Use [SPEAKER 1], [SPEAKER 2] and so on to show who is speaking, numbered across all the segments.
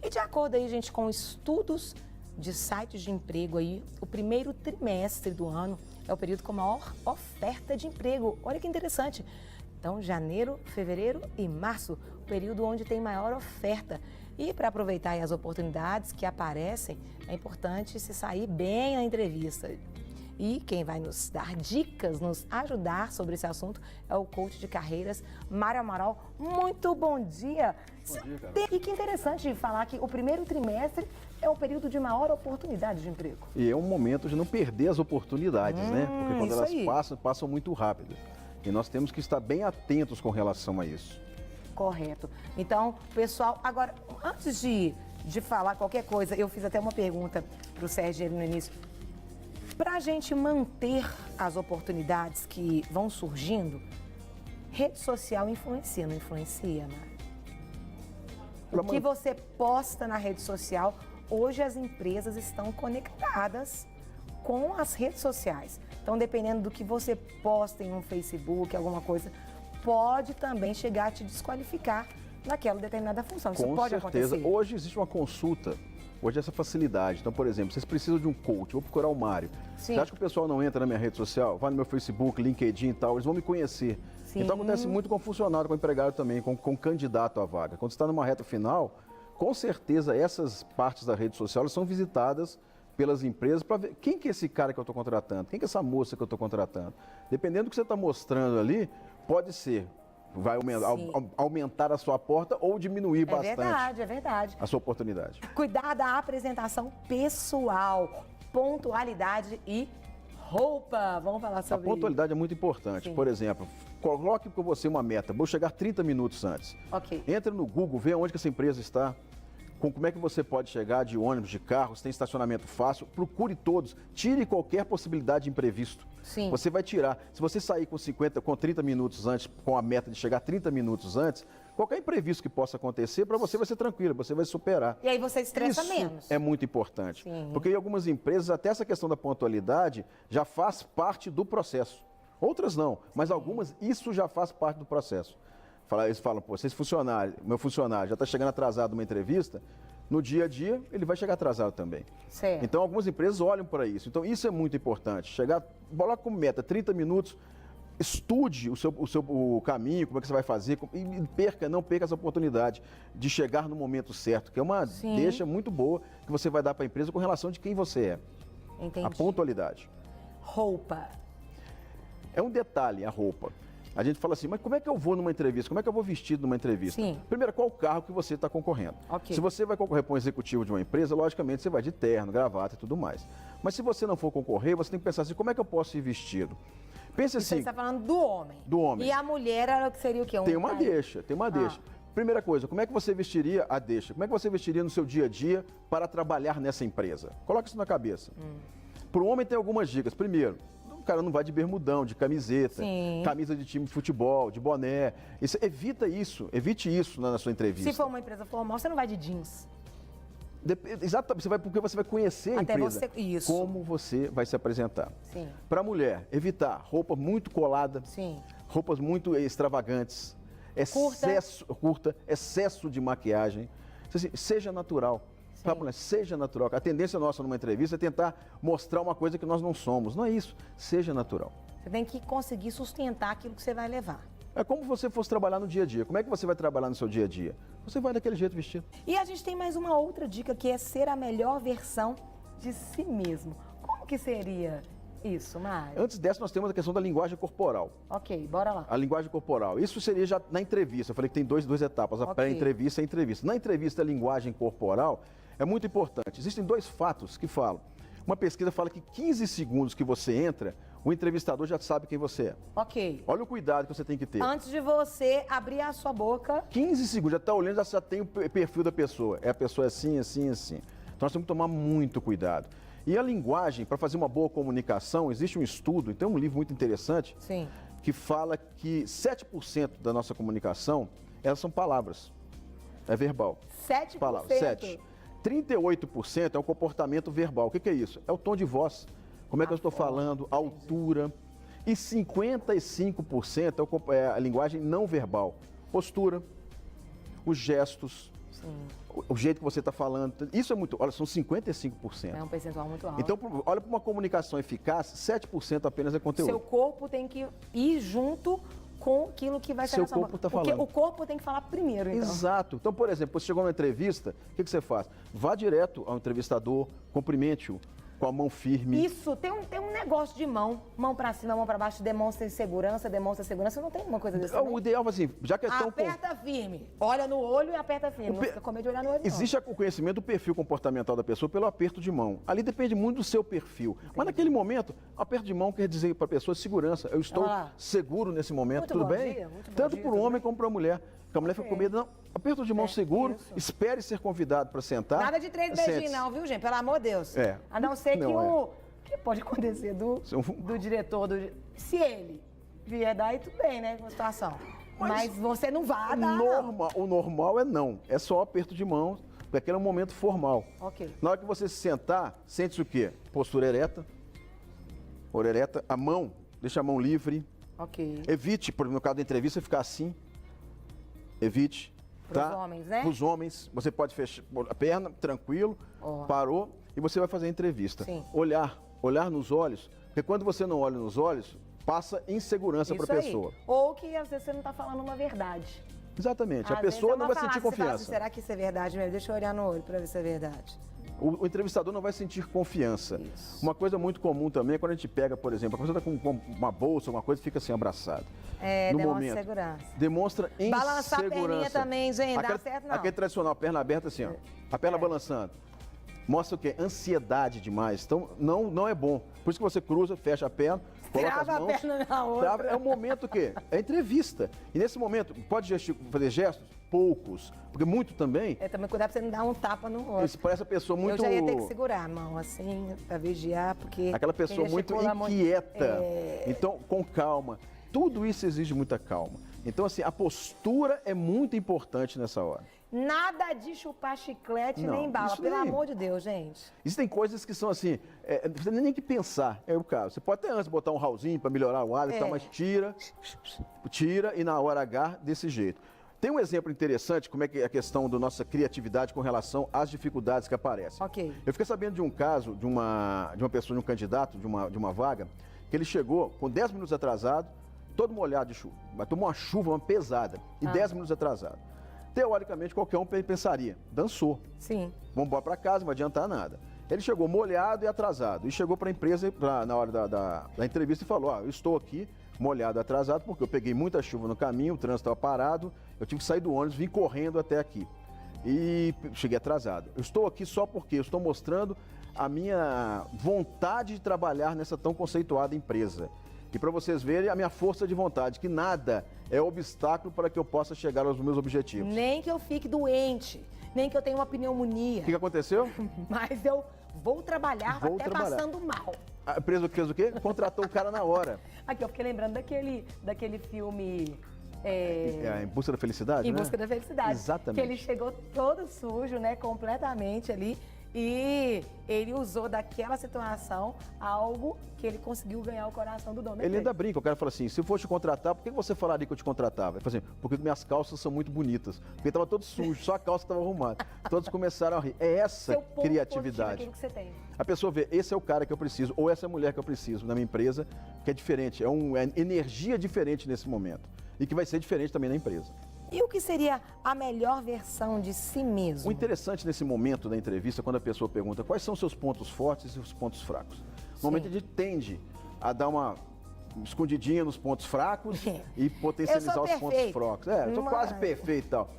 [SPEAKER 1] E de acordo aí, gente, com estudos de sites de emprego aí, o primeiro trimestre do ano é o período com maior oferta de emprego. Olha que interessante. Então, janeiro, fevereiro e março, o período onde tem maior oferta. E para aproveitar aí as oportunidades que aparecem, é importante se sair bem na entrevista. E quem vai nos dar dicas, nos ajudar sobre esse assunto é o coach de carreiras, Mário Amaral. Muito bom dia!
[SPEAKER 2] Bom dia, Carol.
[SPEAKER 1] E que interessante falar que o primeiro trimestre é o período de maior oportunidade de emprego.
[SPEAKER 2] E é um momento de não perder as oportunidades, né? Porque quando elas
[SPEAKER 1] aí.
[SPEAKER 2] passam muito rápido. E nós temos que estar bem atentos com relação a isso.
[SPEAKER 1] Correto. Então, pessoal, agora, antes de falar qualquer coisa, eu fiz até uma pergunta para o Sérgio no início. Para a gente manter as oportunidades que vão surgindo, rede social influencia, não influencia, Mário? O que você posta na rede social, hoje as empresas estão conectadas com as redes sociais. Então, dependendo do que você posta em um Facebook, alguma coisa, pode também chegar a te desqualificar naquela determinada função. Isso pode
[SPEAKER 2] certeza.
[SPEAKER 1] acontecer.
[SPEAKER 2] Hoje existe uma consulta, hoje essa facilidade. Então, por exemplo, vocês precisam de um coach, vou procurar o Mário.
[SPEAKER 1] Sim.
[SPEAKER 2] Você acha que o pessoal não entra na minha rede social? Vai no meu Facebook, LinkedIn e tal, eles vão me conhecer.
[SPEAKER 1] Sim.
[SPEAKER 2] Então acontece muito com funcionário, com empregado também, com candidato à vaga. Quando você está numa reta final, com certeza essas partes da rede social elas são visitadas pelas empresas para ver quem que é esse cara que eu estou contratando, quem que é essa moça que eu estou contratando. Dependendo do que você está mostrando ali, pode ser, vai aumentar a sua porta ou diminuir bastante
[SPEAKER 1] É verdade.
[SPEAKER 2] a sua oportunidade.
[SPEAKER 1] Cuidar da apresentação pessoal, pontualidade e roupa. Vamos falar sobre isso.
[SPEAKER 2] A pontualidade é muito importante.
[SPEAKER 1] Sim.
[SPEAKER 2] Por exemplo, coloque para você uma meta. Vou chegar 30 minutos antes.
[SPEAKER 1] Ok.
[SPEAKER 2] Entre no Google, vê onde que essa empresa está, como é que você pode chegar de ônibus, de carro, se tem estacionamento fácil. Procure todos. Tire qualquer possibilidade de imprevisto.
[SPEAKER 1] Sim.
[SPEAKER 2] Você vai tirar. Se você sair com 30 minutos antes, com a meta de chegar 30 minutos antes, qualquer imprevisto que possa acontecer, para você vai ser tranquilo, você vai superar.
[SPEAKER 1] E aí você estressa
[SPEAKER 2] Isso
[SPEAKER 1] menos.
[SPEAKER 2] é muito importante.
[SPEAKER 1] Sim.
[SPEAKER 2] Porque em algumas empresas, até essa questão da pontualidade já faz parte do processo. Outras não, mas algumas, isso já faz parte do processo. Eles falam, pô, vocês funcionários, meu funcionário já está chegando atrasado numa entrevista, no dia a dia ele vai chegar atrasado também.
[SPEAKER 1] Certo.
[SPEAKER 2] Então algumas empresas olham para isso. Então isso é muito importante. Coloca como meta 30 minutos, estude o caminho, como é que você vai fazer, e não perca essa oportunidade de chegar no momento certo, que é uma deixa muito boa que você vai dar para a empresa com relação de quem você é.
[SPEAKER 1] Entendi.
[SPEAKER 2] A pontualidade.
[SPEAKER 1] Roupa.
[SPEAKER 2] É um detalhe, a roupa. A gente fala assim, mas como é que eu vou numa entrevista? Como é que eu vou vestido numa entrevista?
[SPEAKER 1] Sim.
[SPEAKER 2] Primeiro, qual o carro que você está concorrendo?
[SPEAKER 1] Ok.
[SPEAKER 2] Se você vai concorrer para um executivo de uma empresa, logicamente você vai de terno, gravata e tudo mais. Mas se você não for concorrer, você tem que pensar assim, como é que eu posso ir vestido? Pense assim...
[SPEAKER 1] Você está falando do homem.
[SPEAKER 2] Do homem.
[SPEAKER 1] E a mulher seria o quê?
[SPEAKER 2] Tem uma deixa. Primeira coisa, como é que você vestiria a deixa? Como é que você vestiria no seu dia a dia para trabalhar nessa empresa? Coloque isso na cabeça. Para o homem tem algumas dicas. Primeiro, o cara não vai de bermudão, de camiseta, camisa de time de futebol, de boné. Evite isso na sua entrevista.
[SPEAKER 1] Se for uma empresa formal, você não vai de jeans.
[SPEAKER 2] Exatamente, você vai porque você vai conhecer a empresa.
[SPEAKER 1] Isso.
[SPEAKER 2] Como você vai se apresentar.
[SPEAKER 1] Sim.
[SPEAKER 2] Para a mulher, evitar roupa muito colada,
[SPEAKER 1] Sim.
[SPEAKER 2] roupas muito extravagantes, excesso de maquiagem. Seja natural. Pra mulher, seja natural. A tendência nossa numa entrevista é tentar mostrar uma coisa que nós não somos. Não é isso. Seja natural.
[SPEAKER 1] Você tem que conseguir sustentar aquilo que você vai levar.
[SPEAKER 2] É como se você fosse trabalhar no dia a dia. Como é que você vai trabalhar no seu dia a dia? Você vai daquele jeito vestido.
[SPEAKER 1] E a gente tem mais uma outra dica, que é ser a melhor versão de si mesmo. Como que seria isso, Mário?
[SPEAKER 2] Antes dessa, nós temos a questão da linguagem corporal.
[SPEAKER 1] Ok, bora lá.
[SPEAKER 2] A linguagem corporal. Isso seria já na entrevista. Eu falei que tem duas etapas, a pré-entrevista e a entrevista. Na entrevista, a linguagem corporal é muito importante. Existem dois fatos que falam. Uma pesquisa fala que 15 segundos que você entra, o entrevistador já sabe quem você é.
[SPEAKER 1] Ok.
[SPEAKER 2] Olha o cuidado que você tem que ter.
[SPEAKER 1] Antes de você abrir a sua boca...
[SPEAKER 2] 15 segundos, já está olhando, já tem o perfil da pessoa. A pessoa é assim, assim, assim. Então nós temos que tomar muito cuidado. E a linguagem, para fazer uma boa comunicação, existe um estudo, tem um livro muito interessante, que fala que 7% da nossa comunicação, elas são palavras. É verbal.
[SPEAKER 1] 7%?
[SPEAKER 2] Palavras, 7%. 38% é o comportamento verbal. O que é isso? É o tom de voz. Como é que eu estou falando, a altura. E 55% é a linguagem não verbal. Postura, os gestos, o jeito que você está falando. Isso é muito. Olha, são 55%.
[SPEAKER 1] É um percentual muito alto.
[SPEAKER 2] Então, olha para uma comunicação eficaz, 7% apenas é conteúdo.
[SPEAKER 1] Seu corpo tem que ir junto com aquilo que vai ser
[SPEAKER 2] Seu corpo está falando.
[SPEAKER 1] Porque o corpo tem que falar primeiro, então.
[SPEAKER 2] Exato. Então, por exemplo, você chegou numa entrevista, o que você faz? Vá direto ao entrevistador, cumprimente-o com a mão firme.
[SPEAKER 1] Isso, tem um negócio de mão pra cima, mão pra baixo, demonstra segurança. Não tem uma coisa desse também?
[SPEAKER 2] O ideal, assim, já que é tão...
[SPEAKER 1] Aperta firme. Olha no olho e aperta firme. Não fica com medo de olhar no olho, não.
[SPEAKER 2] Existe o conhecimento do perfil comportamental da pessoa pelo aperto de mão. Ali depende muito do seu perfil. Entendi. Mas naquele momento, aperto de mão quer dizer para a pessoa segurança. Eu estou seguro nesse momento,
[SPEAKER 1] muito
[SPEAKER 2] tudo
[SPEAKER 1] bom
[SPEAKER 2] bem?
[SPEAKER 1] Dia, muito
[SPEAKER 2] Tanto
[SPEAKER 1] bom
[SPEAKER 2] para o
[SPEAKER 1] dia,
[SPEAKER 2] homem como para a mulher. Porque a mulher fica com medo, não. Aperto de mão seguro,
[SPEAKER 1] isso.
[SPEAKER 2] espere ser convidado para sentar.
[SPEAKER 1] Nada de 3 beijinhos não, viu, gente? Pelo amor de Deus.
[SPEAKER 2] É.
[SPEAKER 1] A não ser que
[SPEAKER 2] Não
[SPEAKER 1] o que pode acontecer do diretor, se ele vier daí, tudo bem, né, com a situação. Mas você não vai dar,
[SPEAKER 2] O normal é não. É só aperto de mão, porque aquele é um momento formal.
[SPEAKER 1] Ok.
[SPEAKER 2] Na hora que você se sentar, sente-se o quê? Postura ereta. Orelha ereta. A mão, deixa a mão livre.
[SPEAKER 1] Ok.
[SPEAKER 2] Evite, por exemplo, no caso da entrevista, ficar assim. Evite.
[SPEAKER 1] Para os homens, né?
[SPEAKER 2] Para os homens. Você pode fechar a perna, tranquilo, parou, e você vai fazer a entrevista.
[SPEAKER 1] Sim.
[SPEAKER 2] Olhar nos olhos, porque quando você não olha nos olhos, passa insegurança para a pessoa.
[SPEAKER 1] Ou que às vezes você não está falando uma verdade.
[SPEAKER 2] Exatamente. A pessoa não vai sentir confiança.
[SPEAKER 1] Assim, será que isso é verdade mesmo? Deixa eu olhar no olho para ver se é verdade.
[SPEAKER 2] O entrevistador não vai sentir confiança.
[SPEAKER 1] Isso.
[SPEAKER 2] Uma coisa muito comum também é quando a gente pega, por exemplo, a pessoa está com uma bolsa, alguma coisa, fica assim abraçada.
[SPEAKER 1] Demonstra segurança.
[SPEAKER 2] Demonstra insegurança.
[SPEAKER 1] Balançar a perninha também, gente, dá certo não.
[SPEAKER 2] Aquele tradicional, perna aberta assim, ó. A perna balançando. Mostra o quê? Ansiedade demais. Então, não é bom. Por isso que você cruza, fecha a perna, coloca as mãos.
[SPEAKER 1] Trava a perna na outra.
[SPEAKER 2] É o momento o quê? É entrevista. E nesse momento, pode fazer gestos? Poucos. Porque muito também...
[SPEAKER 1] Também cuidar pra você não dar um tapa no outro.
[SPEAKER 2] Isso parece a pessoa muito...
[SPEAKER 1] Eu já ia ter que segurar a mão, assim, pra vigiar, porque...
[SPEAKER 2] Aquela pessoa muito inquieta. Então, com calma. Tudo isso exige muita calma. Então, assim, a postura é muito importante nessa hora.
[SPEAKER 1] Nada de chupar chiclete nem bala, pelo amor de Deus, gente.
[SPEAKER 2] Existem coisas que são assim, você nem tem que pensar, é o caso. Você pode até antes botar um ralzinho para melhorar o hálito e tal, mas tira e na hora H desse jeito. Tem um exemplo interessante, como é que é a questão da nossa criatividade com relação às dificuldades que aparecem.
[SPEAKER 1] Ok.
[SPEAKER 2] Eu fiquei sabendo de um caso, de uma pessoa, de um candidato, de uma vaga, que ele chegou com 10 minutos atrasado, todo molhado de chuva, mas tomou uma chuva pesada, e 10 minutos atrasado. Teoricamente, qualquer um pensaria, dançou.
[SPEAKER 1] Sim.
[SPEAKER 2] Vamos embora para casa, não vai adiantar nada. Ele chegou molhado e atrasado. E chegou para a empresa na hora da entrevista e falou, eu estou aqui molhado e atrasado porque eu peguei muita chuva no caminho, o trânsito estava parado, eu tive que sair do ônibus, vim correndo até aqui. E cheguei atrasado. Eu estou aqui só porque eu estou mostrando a minha vontade de trabalhar nessa tão conceituada empresa. E para vocês verem a minha força de vontade, que nada é obstáculo para que eu possa chegar aos meus objetivos.
[SPEAKER 1] Nem que eu fique doente, nem que eu tenha uma pneumonia.
[SPEAKER 2] O que aconteceu?
[SPEAKER 1] Mas eu vou trabalhar passando mal.
[SPEAKER 2] A empresa fez o quê? Contratou o cara na hora.
[SPEAKER 1] Aqui, eu fiquei lembrando daquele filme...
[SPEAKER 2] Em Busca da Felicidade,
[SPEAKER 1] Em Busca da Felicidade.
[SPEAKER 2] Exatamente.
[SPEAKER 1] Que ele chegou todo sujo, né, completamente ali. E ele usou daquela situação algo que ele conseguiu ganhar o coração do dono.
[SPEAKER 2] Ele ainda brinca, o cara fala assim, se eu fosse te contratar, por que você falaria que eu te contratava? Ele fala assim, porque minhas calças são muito bonitas. Porque estava todo sujo, só a calça estava arrumada. Todos começaram a rir. É essa criatividade.
[SPEAKER 1] Que você tem.
[SPEAKER 2] A pessoa vê, esse é o cara que eu preciso, ou essa é a mulher que eu preciso na minha empresa, que é diferente, é energia diferente nesse momento. E que vai ser diferente também na empresa.
[SPEAKER 1] E o que seria a melhor versão de si mesmo?
[SPEAKER 2] O interessante nesse momento da entrevista, quando a pessoa pergunta quais são os seus pontos fortes e os pontos fracos. Normalmente a gente tende a dar uma escondidinha nos pontos fracos e potencializar os pontos fracos. Eu sou quase perfeito e tal.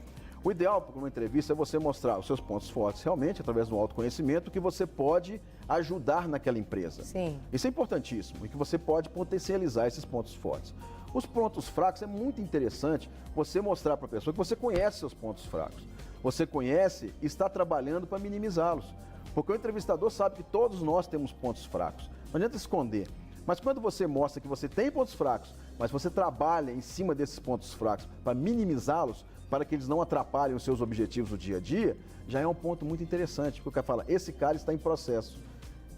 [SPEAKER 2] O ideal para uma entrevista é você mostrar os seus pontos fortes realmente, através do autoconhecimento, que você pode ajudar naquela empresa.
[SPEAKER 1] Sim.
[SPEAKER 2] Isso é importantíssimo e que você pode potencializar esses pontos fortes. Os pontos fracos é muito interessante você mostrar para a pessoa que você conhece seus pontos fracos. Você conhece e está trabalhando para minimizá-los. Porque o entrevistador sabe que todos nós temos pontos fracos. Não adianta esconder. Mas quando você mostra que você tem pontos fracos, mas você trabalha em cima desses pontos fracos para minimizá-los, para que eles não atrapalhem os seus objetivos do dia a dia, já é um ponto muito interessante. Porque o cara fala, esse cara está em processo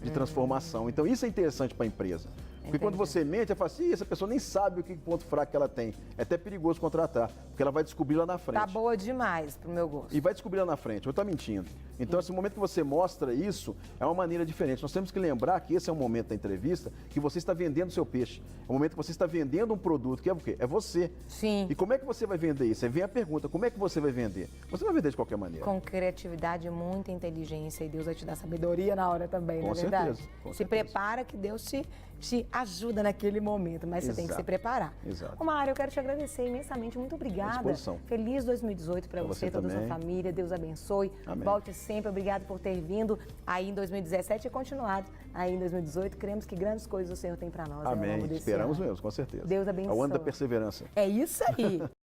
[SPEAKER 2] de transformação. Então isso é interessante para a empresa. Porque quando você mente, você fala assim, essa pessoa nem sabe o que ponto fraco que ela tem. É até perigoso contratar, porque ela vai descobrir lá na frente.
[SPEAKER 1] Tá boa demais pro meu gosto.
[SPEAKER 2] E vai descobrir lá na frente, ou tá mentindo. Então, esse momento que você mostra isso, é uma maneira diferente. Nós temos que lembrar que esse é um momento da entrevista que você está vendendo o seu peixe. É um momento que você está vendendo um produto, que é o quê? É você.
[SPEAKER 1] Sim.
[SPEAKER 2] E como é que você vai vender isso? Aí vem a pergunta, como é que você vai vender? Você vai vender de qualquer maneira.
[SPEAKER 1] Com criatividade, muita inteligência, e Deus vai te dar sabedoria na hora também, não é verdade?
[SPEAKER 2] Com certeza.
[SPEAKER 1] Se prepara que Deus te ajuda naquele momento, mas você tem que se preparar.
[SPEAKER 2] Exato.
[SPEAKER 1] Ô, Mário, eu quero te agradecer imensamente, muito obrigada.
[SPEAKER 2] À disposição.
[SPEAKER 1] Feliz 2018 para você, toda a sua
[SPEAKER 2] também.
[SPEAKER 1] família, Deus abençoe.
[SPEAKER 2] Amém.
[SPEAKER 1] Volte sempre, obrigado por ter vindo aí em 2017 e continuado aí em 2018. Cremos que grandes coisas o Senhor tem para nós.
[SPEAKER 2] Amém.
[SPEAKER 1] Ao longo desse
[SPEAKER 2] Esperamos
[SPEAKER 1] ano.
[SPEAKER 2] mesmo, com certeza.
[SPEAKER 1] Deus abençoe.
[SPEAKER 2] É o ano da perseverança.
[SPEAKER 1] É isso aí.